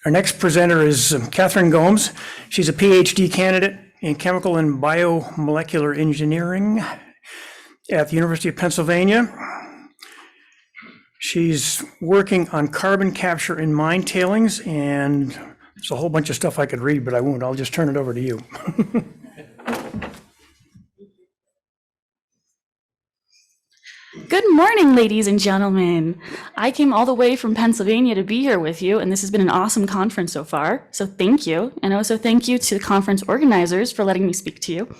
Our next presenter is Catherine Gomes. She's a PhD candidate in chemical and biomolecular engineering at the University of Pennsylvania. She's working on carbon capture in mine tailings, and there's a whole bunch of stuff I could read, but I won't. I'll just turn it over to you. Good morning, ladies and gentlemen. I came all the way from Pennsylvania to be here with you, and this has been an awesome conference so far. So thank you. And also thank you to the conference organizers for letting me speak to you.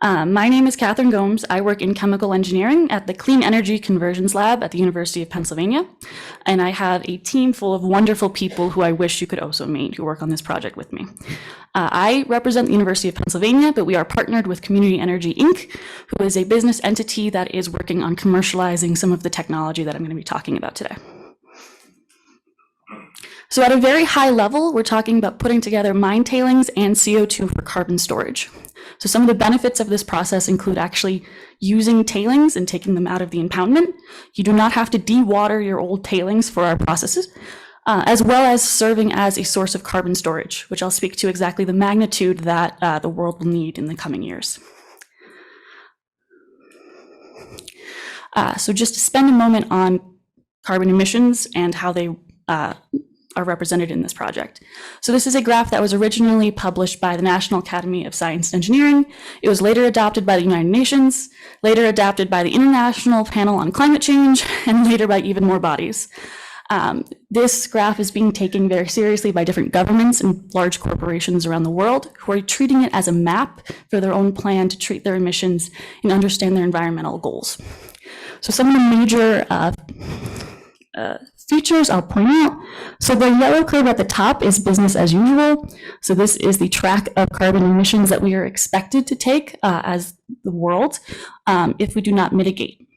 My name is Catherine Gomes. I work in chemical engineering at the Clean Energy Conversions Lab at the University of Pennsylvania. And I have a team full of wonderful people who I wish you could also meet who work on this project with me. I represent the University of Pennsylvania, but we are partnered with Community Energy Inc., who is a business entity that is working on commercializing some of the technology that I'm going to be talking about today. So at a very high level, we're talking about putting together mine tailings and CO2 for carbon storage. So some of the benefits of this process include actually using tailings and taking them out of the impoundment. You do not have to dewater your old tailings for our processes, as well as serving as a source of carbon storage, which I'll speak to exactly the magnitude that the world will need in the coming years. So just to spend a moment on carbon emissions and how they are represented in this project. So this is a graph that was originally published by the National Academy of Science and Engineering. It was later adopted by the United Nations, later adopted by the International Panel on Climate Change, and later by even more bodies. This graph is being taken very seriously by different governments and large corporations around the world who are treating it as a map for their own plan to treat their emissions and understand their environmental goals. So some of the major features I'll point out. So the yellow curve at the top is business as usual. So this is the track of carbon emissions that we are expected to take as the world if we do not mitigate.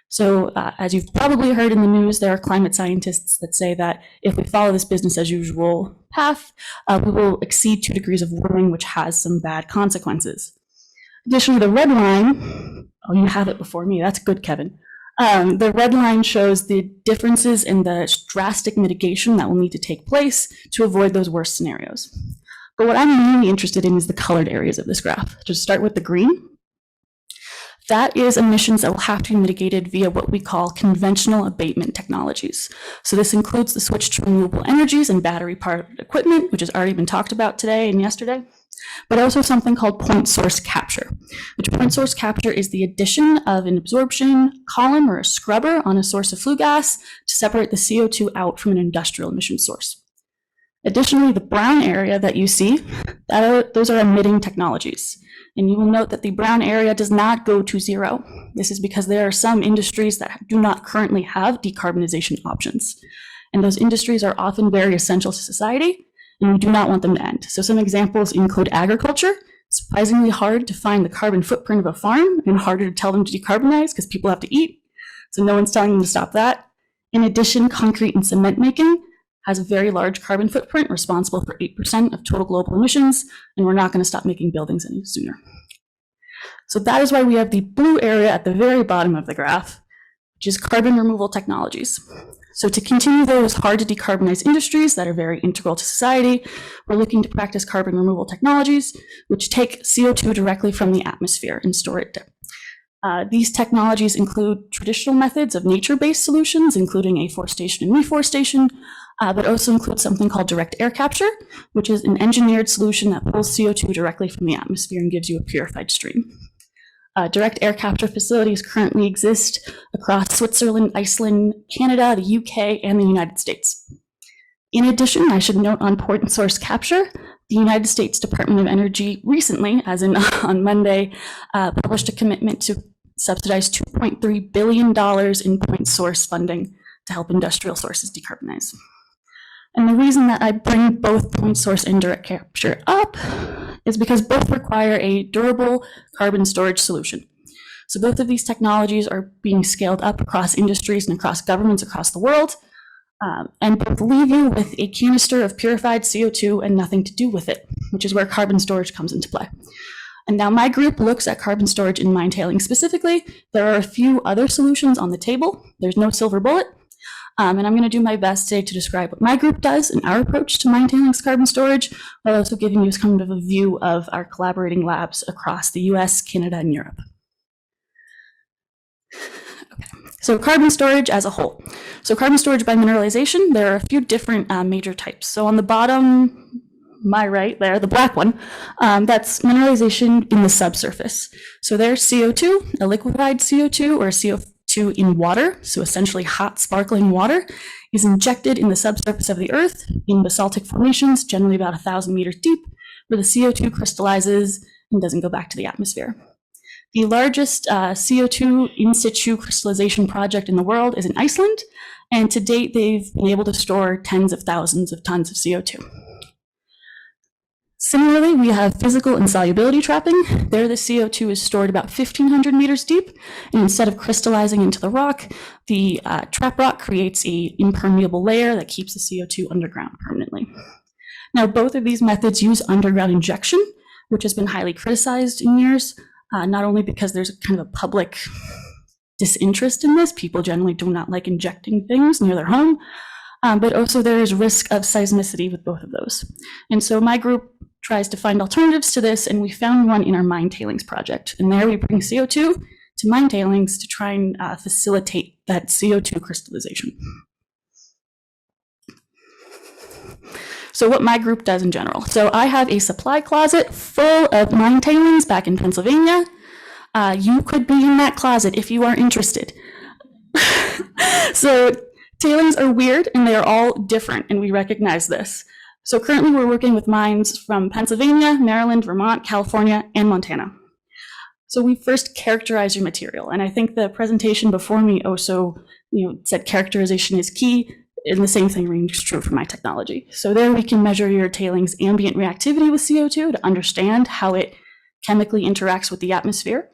So as you've probably heard in the news, there are climate scientists that say that if we follow this business as usual path, we will exceed 2 degrees of warming, which has some bad consequences. Additionally, the red line, oh, you have it before me. That's good, Kevin. The red line shows the differences in the drastic mitigation that will need to take place to avoid those worst scenarios. But what I'm really interested in is the colored areas of this graph. Just start with the green. That is emissions that will have to be mitigated via what we call conventional abatement technologies. So this includes the switch to renewable energies and battery-powered equipment, which has already been talked about today and yesterday, but also something called point source capture, which point source capture is the addition of an absorption column or a scrubber on a source of flue gas to separate the CO2 out from an industrial emission source. Additionally, the brown area that you see, those are emitting technologies. And you will note that the brown area does not go to zero. This is because there are some industries that do not currently have decarbonization options. And those industries are often very essential to society, and we do not want them to end. So some examples include agriculture. It's surprisingly hard to find the carbon footprint of a farm and harder to tell them to decarbonize because people have to eat. So no one's telling them to stop that. In addition, concrete and cement making has a very large carbon footprint, responsible for 8% of total global emissions, and we're not going to stop making buildings any sooner. So that is why we have the blue area at the very bottom of the graph, which is carbon removal technologies. So to continue those hard to decarbonize industries that are very integral to society, we're looking to practice carbon removal technologies, which take CO2 directly from the atmosphere and store it there. These technologies include traditional methods of nature-based solutions, including afforestation and reforestation, but also include something called direct air capture, which is an engineered solution that pulls CO2 directly from the atmosphere and gives you a purified stream. Direct air capture facilities currently exist across Switzerland, Iceland, Canada, the UK, and the United States. In addition, I should note on point source capture, the United States Department of Energy recently, as in on Monday, published a commitment to subsidize $2.3 billion in point source funding to help industrial sources decarbonize. And the reason that I bring both point source and direct capture up is because both require a durable carbon storage solution. So both of these technologies are being scaled up across industries and across governments across the world, and both leave you with a canister of purified CO2 and nothing to do with it, which is where carbon storage comes into play. And now my group looks at carbon storage in mine tailings specifically. There are a few other solutions on the table. There's no silver bullet. And I'm going to do my best today to describe what my group does and our approach to mine tailings carbon storage, while also giving you kind of a view of our collaborating labs across the US, Canada, and Europe. Okay. So carbon storage as a whole. So carbon storage by mineralization, there are a few different major types. So on the bottom, my right there, the black one, that's mineralization in the subsurface. So there's CO2, a liquefied CO2 or CO2 in water, so essentially hot sparkling water, is injected in the subsurface of the earth in basaltic formations, generally about 1,000 meters deep, where the CO2 crystallizes and doesn't go back to the atmosphere. The largest CO2 in situ crystallization project in the world is in Iceland, and to date they've been able to store tens of thousands of tons of CO2. Similarly, we have physical insolubility trapping. There, the CO2 is stored about 1,500 meters deep, and instead of crystallizing into the rock, the trap rock creates an impermeable layer that keeps the CO2 underground permanently. Now, both of these methods use underground injection, which has been highly criticized in years, not only because there's kind of a public disinterest in this, people generally do not like injecting things near their home, but also there is risk of seismicity with both of those. And so my group tries to find alternatives to this, and we found one in our mine tailings project. And there we bring CO2 to mine tailings to try and facilitate that CO2 crystallization. So what my group does in general. So I have a supply closet full of mine tailings back in Pennsylvania. You could be in that closet if you are interested. So tailings are weird and they are all different, and we recognize this. So currently we're working with mines from Pennsylvania, Maryland, Vermont, California, and Montana. So we first characterize your material, and I think the presentation before me also said characterization is key, and the same thing rings true for my technology. So there we can measure your tailings ambient reactivity with CO2 to understand how it chemically interacts with the atmosphere.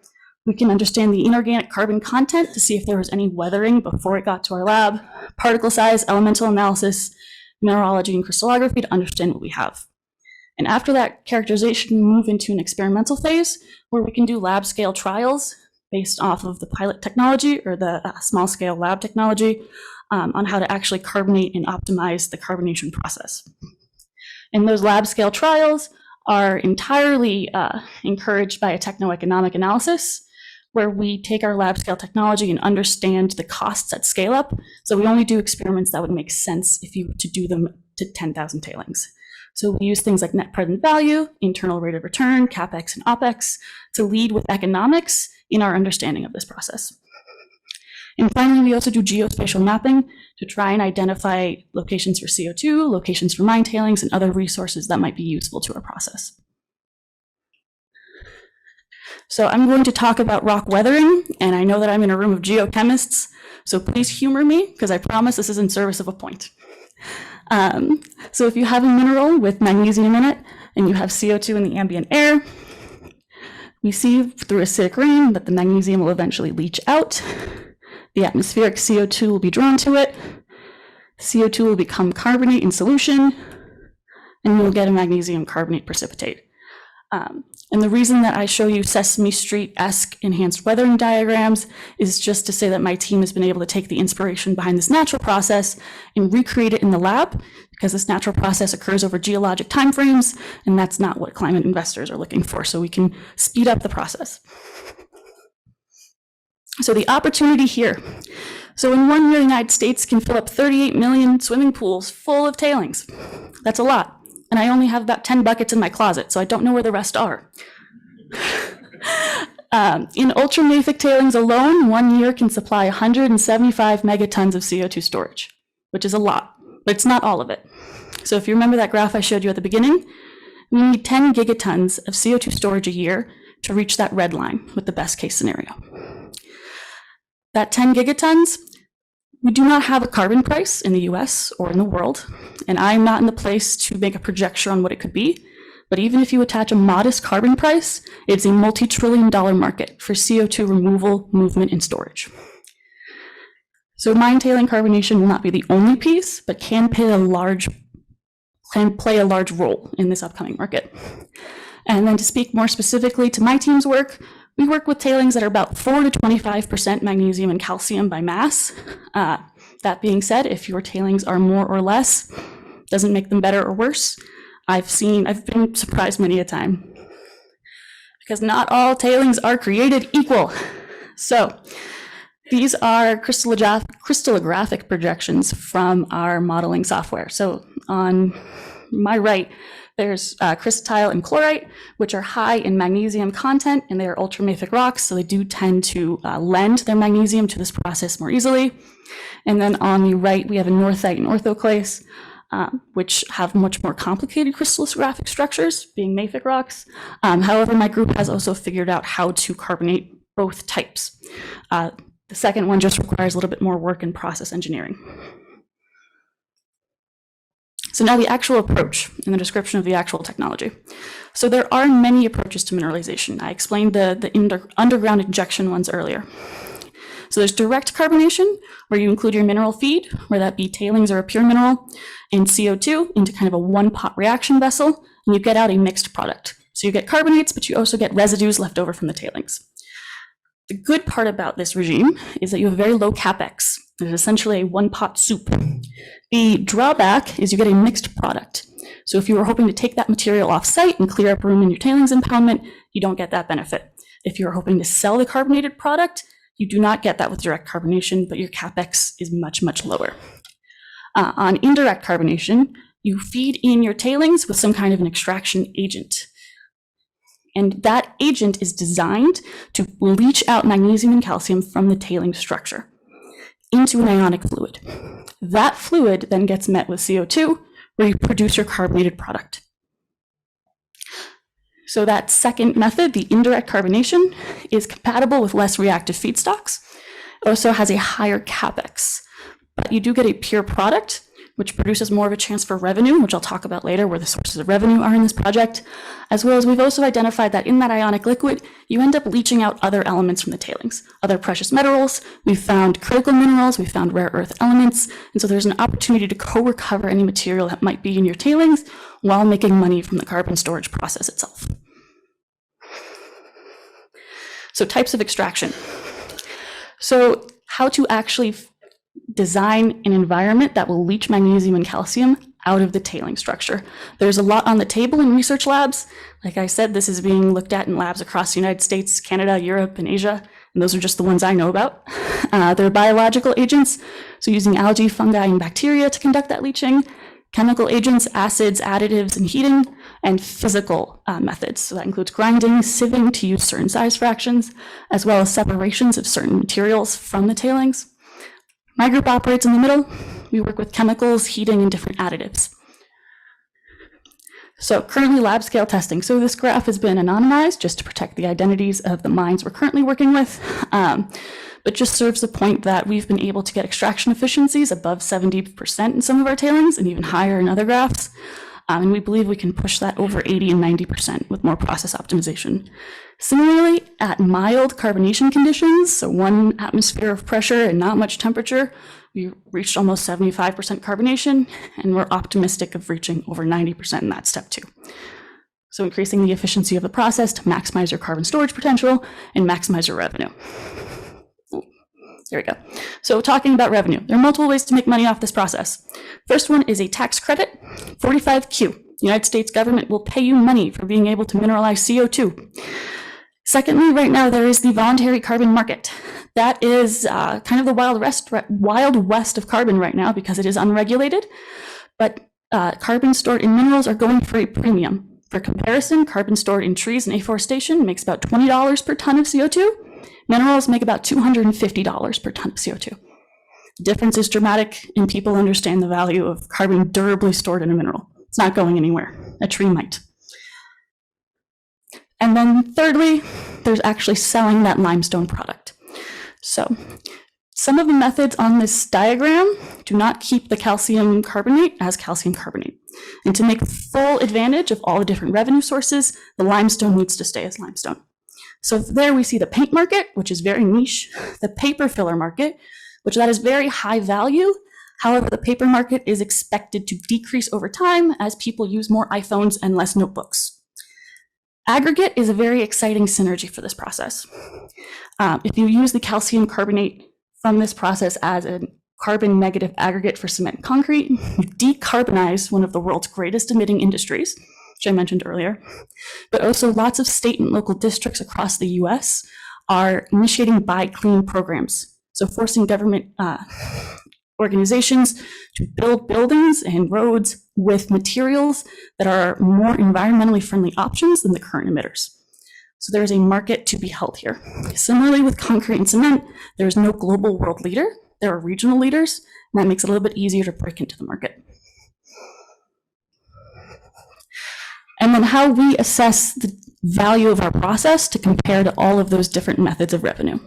We can understand the inorganic carbon content to see if there was any weathering before it got to our lab, particle size, elemental analysis, mineralogy, and crystallography to understand what we have. And after that characterization, we move into an experimental phase where we can do lab scale trials based off of the pilot technology or the small scale lab technology on how to actually carbonate and optimize the carbonation process. And those lab scale trials are entirely encouraged by a techno-economic analysis, where we take our lab scale technology and understand the costs at scale up. So we only do experiments that would make sense if you were to do them to 10,000 tailings. So we use things like net present value, internal rate of return, CapEx and OpEx to lead with economics in our understanding of this process. And finally, we also do geospatial mapping to try and identify locations for CO2, locations for mine tailings, and other resources that might be useful to our process. So I'm going to talk about rock weathering, and I know that I'm in a room of geochemists, so please humor me, because I promise this is in service of a point. So if you have a mineral with magnesium in it, and you have CO2 in the ambient air, we see through acidic rain that the magnesium will eventually leach out. The atmospheric CO2 will be drawn to it. CO2 will become carbonate in solution, and you will get a magnesium carbonate precipitate. And the reason that I show you Sesame Street-esque enhanced weathering diagrams is just to say that my team has been able to take the inspiration behind this natural process and recreate it in the lab, because this natural process occurs over geologic timeframes, and that's not what climate investors are looking for, so we can speed up the process. So the opportunity here. So in 1 year, the United States can fill up 38 million swimming pools full of tailings. That's a lot. And I only have about 10 buckets in my closet, so I don't know where the rest are. In ultramafic tailings alone, 1 year can supply 175 megatons of CO2 storage, which is a lot, but it's not all of it. So if you remember that graph I showed you at the beginning, we need 10 gigatons of CO2 storage a year to reach that red line with the best case scenario. That 10 gigatons, we do not have a carbon price in the US or in the world, and I'm not in the place to make a projection on what it could be, but even if you attach a modest carbon price, it's a multi-trillion-dollar market for CO2 removal, movement, and storage. So mine tailing carbonation will not be the only piece, but can play a large role in this upcoming market. And then to speak more specifically to my team's work, we work with tailings that are about 4 to 25% magnesium and calcium by mass. That being said, if your tailings are more or less, doesn't make them better or worse. I've been surprised many a time, because not all tailings are created equal. So these are crystallographic projections from our modeling software. So on my right, there's crystallite and chlorite, which are high in magnesium content, and they are ultramafic rocks, so they do tend to lend their magnesium to this process more easily. And then on the right, we have a northite and orthoclase, which have much more complicated crystallographic structures, being mafic rocks. However, my group has also figured out how to carbonate both types. The second one just requires a little bit more work in process engineering. So now the actual approach and the description of the actual technology. So there are many approaches to mineralization. I explained the underground injection ones earlier. So there's direct carbonation, where you include your mineral feed, whether that be tailings or a pure mineral, and CO2 into kind of a one-pot reaction vessel, and you get out a mixed product. So you get carbonates, but you also get residues left over from the tailings. The good part about this regime is that you have very low capex. It's essentially a one-pot soup. The drawback is you get a mixed product. So if you were hoping to take that material off-site and clear up room in your tailings impoundment, you don't get that benefit. If you're hoping to sell the carbonated product, you do not get that with direct carbonation, but your capex is much, much lower. On indirect carbonation, you feed in your tailings with some kind of an extraction agent. And that agent is designed to leach out magnesium and calcium from the tailing structure into an ionic fluid. That fluid then gets met with CO2, where you produce your carbonated product. So that second method, the indirect carbonation, is compatible with less reactive feedstocks. It also has a higher capex, but you do get a pure product, which produces more of a chance for revenue, which I'll talk about later, where the sources of revenue are in this project, as well as we've also identified that in that ionic liquid, you end up leaching out other elements from the tailings, other precious metals. We've found critical minerals, we've found rare earth elements, and so there's an opportunity to co-recover any material that might be in your tailings while making money from the carbon storage process itself. So types of extraction. So how to actually design an environment that will leach magnesium and calcium out of the tailing structure. There's a lot on the table in research labs. Like I said, this is being looked at in labs across the United States, Canada, Europe, and Asia, and those are just the ones I know about. They're biological agents, so using algae, fungi, and bacteria to conduct that leaching, chemical agents, acids, additives, and heating, and physical methods. So that includes grinding, sieving to use certain size fractions, as well as separations of certain materials from the tailings. My group operates in the middle. We work with chemicals, heating, and different additives. So currently lab scale testing. So this graph has been anonymized just to protect the identities of the mines we're currently working with, but just serves the point that we've been able to get extraction efficiencies above 70% in some of our tailings and even higher in other graphs. And we believe we can push that over 80 and 90% with more process optimization. Similarly, at mild carbonation conditions, so 1 atmosphere of pressure and not much temperature, we reached almost 75% carbonation, and we're optimistic of reaching over 90% in that step 2. So increasing the efficiency of the process to maximize your carbon storage potential and maximize your revenue. There we go. So talking about revenue, there are multiple ways to make money off this process. First one is a tax credit, 45Q. The United States government will pay you money for being able to mineralize CO2. Secondly, right now there is the voluntary carbon market. That is kind of the wild west of carbon right now because it is unregulated, but carbon stored in minerals are going for a premium. For comparison, carbon stored in trees and afforestation makes about $20 per ton of CO2. Minerals make about $250 per ton of CO2. The difference is dramatic, and people understand the value of carbon durably stored in a mineral. It's not going anywhere. A tree might. And then thirdly, there's actually selling that limestone product. So some of the methods on this diagram do not keep the calcium carbonate as calcium carbonate. And to make full advantage of all the different revenue sources, the limestone needs to stay as limestone. So there we see the paint market, which is very niche, the paper filler market, which that is very high value. However, the paper market is expected to decrease over time as people use more iPhones and less notebooks. Aggregate is a very exciting synergy for this process. If you use the calcium carbonate from this process as a carbon negative aggregate for cement and concrete. We decarbonize one of the world's greatest emitting industries, which I mentioned earlier. But also lots of state and local districts across the US are initiating buy clean programs. So forcing government organizations to build buildings and roads with materials that are more environmentally friendly options than the current emitters. So there is a market to be held here. Similarly with concrete and cement, there is no global world leader. There are regional leaders, and that makes it a little bit easier to break into the market. And then how we assess the value of our process to compare to all of those different methods of revenue.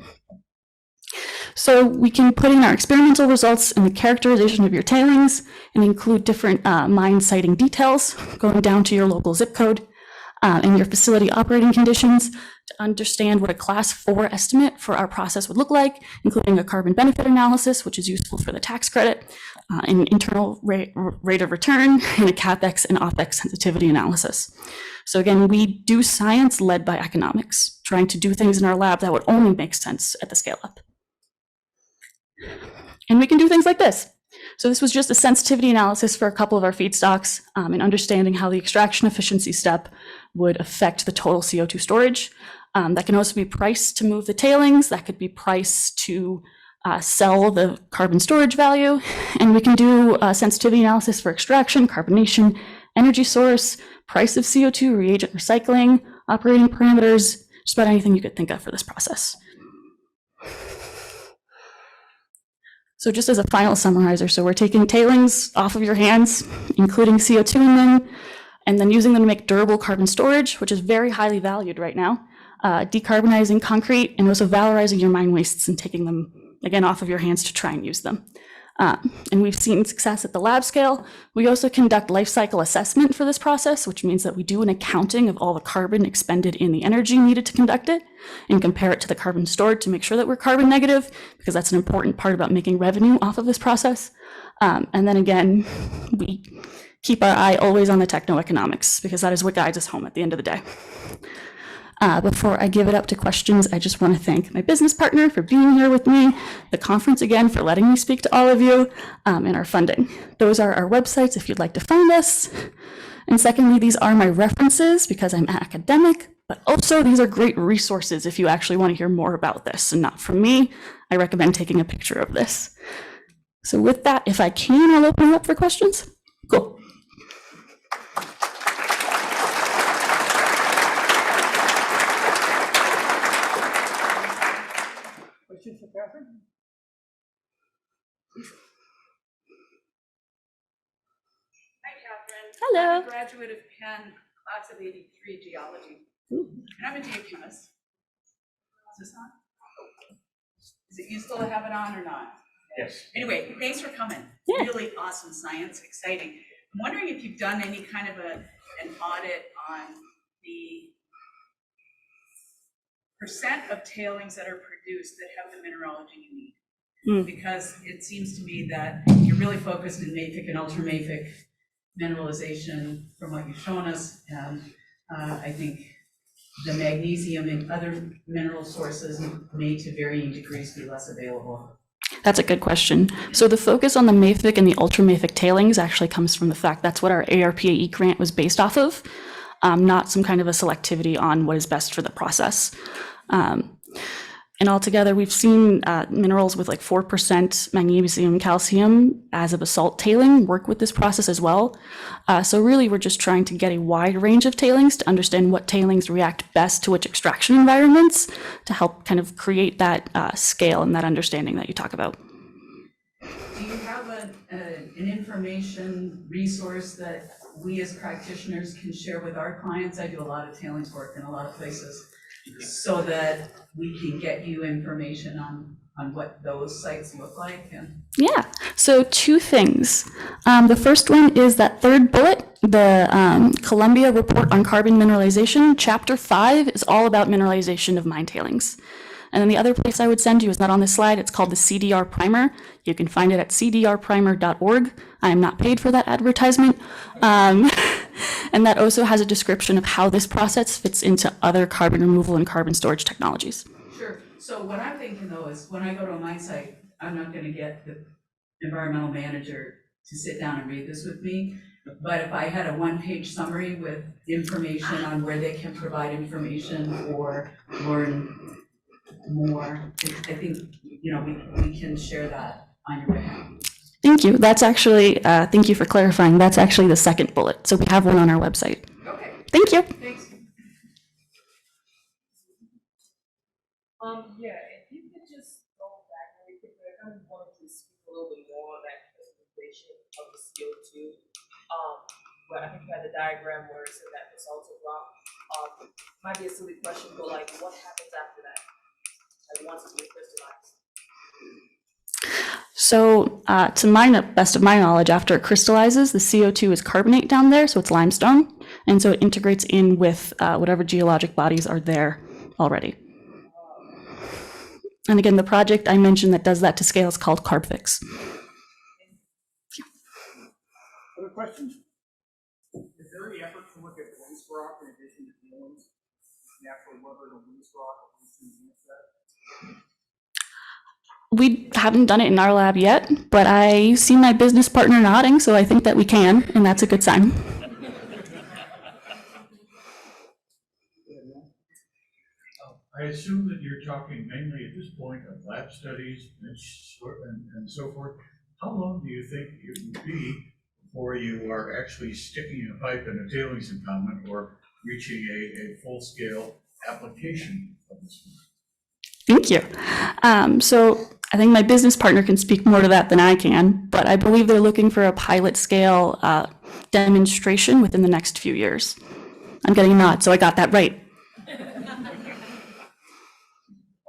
So we can put in our experimental results in the characterization of your tailings and include different mine siting details going down to your local zip code and your facility operating conditions to understand what a class 4 estimate for our process would look like, including a carbon benefit analysis, which is useful for the tax credit, an internal rate of return, and a CapEx and OpEx sensitivity analysis. So again, we do science led by economics, trying to do things in our lab that would only make sense at the scale up. And we can do things like this. So this was just a sensitivity analysis for a couple of our feedstocks and understanding how the extraction efficiency step would affect the total CO2 storage. That can also be priced to move the tailings. That could be priced to sell the carbon storage value. And we can do a sensitivity analysis for extraction, carbonation, energy source, price of CO2, reagent recycling, operating parameters, just about anything you could think of for this process. So just as a final summarizer, so we're taking tailings off of your hands, including CO2 in them, and then using them to make durable carbon storage, which is very highly valued right now, decarbonizing concrete, and also valorizing your mine wastes and taking them, again, off of your hands to try and use them. And we've seen success at the lab scale. We also conduct life cycle assessment for this process, which means that we do an accounting of all the carbon expended in the energy needed to conduct it and compare it to the carbon stored to make sure that we're carbon negative, because that's an important part about making revenue off of this process. And then again, we keep our eye always on the techno economics, because that is what guides us home at the end of the day. Before I give it up to questions, I just want to thank my business partner for being here with me, the conference again for letting me speak to all of you, and our funding. Those are our websites if you'd like to find us. And secondly, these are my references because I'm academic, but also these are great resources if you actually want to hear more about this, and not from me. I recommend taking a picture of this. So with that, if I can, I'll open it up for questions. Cool. Questions for Catherine? Hi, Catherine. Hello. I'm a graduate of Penn, class of '83 geology. Ooh. And I'm a geochemist. Is this on? Is it useful to have it on or not? Yes. Anyway, thanks for coming. Yeah. Really awesome science, exciting. I'm wondering if you've done any kind of an audit on the percent of tailings that are produced that have the mineralogy you need. Because it seems to me that you're really focused in mafic and ultramafic mineralization from what you've shown us, and I think the magnesium and other mineral sources may to varying degrees be less available. That's a good question. So the focus on the mafic and the ultramafic tailings actually comes from the fact that's what our ARPAE grant was based off of, not some kind of a selectivity on what is best for the process. And altogether, we've seen minerals with like 4% magnesium, calcium as a basalt tailing work with this process as well. So really, we're just trying to get a wide range of tailings to understand what tailings react best to which extraction environments to help kind of create that scale and that understanding that you talk about. Do you have an information resource that we as practitioners can share with our clients? I do a lot of tailings work in a lot of places, so that we can get you information on what those sites look like. And yeah, so two things. The first one is that third bullet, the Columbia Report on Carbon Mineralization. Chapter 5 is all about mineralization of mine tailings. And then the other place I would send you is not on this slide. It's called the CDR Primer. You can find it at cdrprimer.org. I am not paid for that advertisement. And that also has a description of how this process fits into other carbon removal and carbon storage technologies. sure. So what I'm thinking though is when I go to a mine site, I'm not going to get the environmental manager to sit down and read this with me. But if I had a one-page summary with information on where they can provide information or learn more, I think, you know, we can share that on your behalf. Thank you. That's actually, thank you for clarifying. That's actually the second bullet. So we have one on our website. Okay, Thank you. thanks. Yeah, if you could just go back really quickly, I kind of wanted to speak a little bit more on that presentation of the CO2. But I think you had the diagram where it said that basaltic rock. Might be a silly question, but like, what happens after that? Like, once it's been crystallized? So to my best of my knowledge, after it crystallizes, the CO2 is carbonate down there, so it's limestone. And so it integrates in with whatever geologic bodies are there already. And again, the project I mentioned that does that to scale is called CarbFix. Other questions? Is there any effort to look at waste rock in addition to tailings? Natural weathered or waste rock or waste enhance that? We haven't done it in our lab yet, but I see my business partner nodding, so I think that we can, and that's a good sign. I assume that you're talking mainly at this point of lab studies and so forth. How long do you think it would be before you are actually sticking a pipe in a tailings impoundment or reaching a full-scale application of this? Thank you. So I think my business partner can speak more to that than I can, but I believe they're looking for a pilot scale demonstration within the next few years. I'm getting a nod, so I got that right.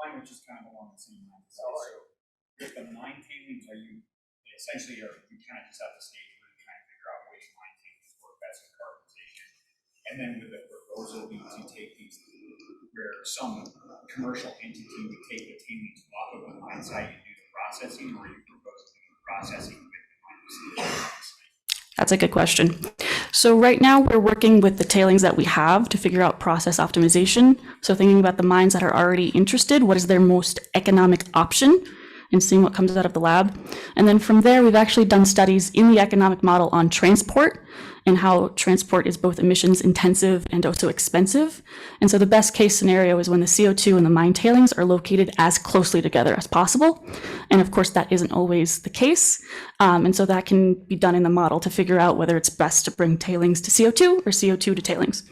Language is kind of along the same lines. So with the mine tailings, are you essentially, you kind of just at the stage where you're trying to figure out which mine tailings work best for carbonization? And then with the proposal be to take these, where some commercial entity would take the tailings off of the mine site and do the processing, or are you proposing processing with the mine site? That's a good question. So right now we're working with the tailings that we have to figure out process optimization. So thinking about the mines that are already interested, what is their most economic option, and seeing what comes out of the lab. And then from there, we've actually done studies in the economic model on transport and how transport is both emissions intensive and also expensive. And so the best case scenario is when the CO2 and the mine tailings are located as closely together as possible. And of course, that isn't always the case. And so that can be done in the model to figure out whether it's best to bring tailings to CO2 or CO2 to tailings.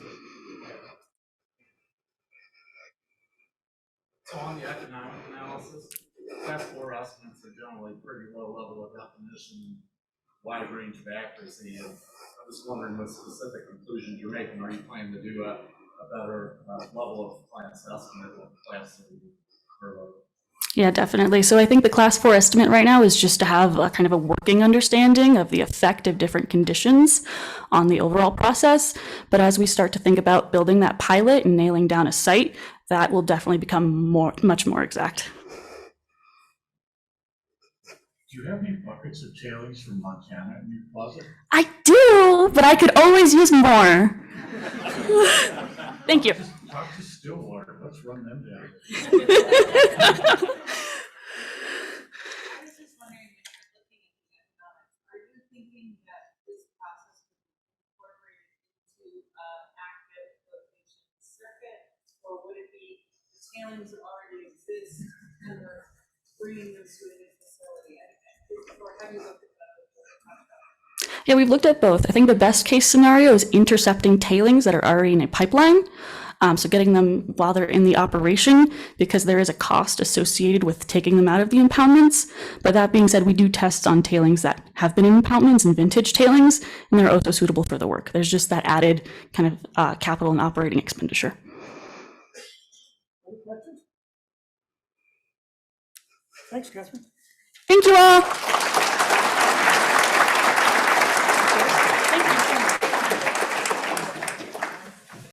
So on the economic analysis, Class 4 estimates are generally pretty low level of definition, wide range of accuracy. And I was wondering what specific conclusions you're making. Are you planning to do a better level of class estimate with Class 3 or lower? Yeah, definitely. So I think the Class 4 estimate right now is just to have a kind of a working understanding of the effect of different conditions on the overall process. But as we start to think about building that pilot and nailing down a site, that will definitely become much more exact. Do you have any buckets of tailings from Montana in your closet? I do, but I could always use more. Thank you. Just talk to Stillwater. Let's run them down. I was just wondering if you're looking at the economics, are you thinking that this process would be incorporated into active location circuit, or would it be the tailings that already exist and we're bringing them to a new facility? Or have you looked at that? Yeah, we've looked at both. I think the best case scenario is intercepting tailings that are already in a pipeline. So getting them while they're in the operation, because there is a cost associated with taking them out of the impoundments. But that being said, we do tests on tailings that have been in impoundments and vintage tailings, and they're also suitable for the work. There's just that added kind of capital and operating expenditure. Any questions? Thanks, Catherine. Thank you all.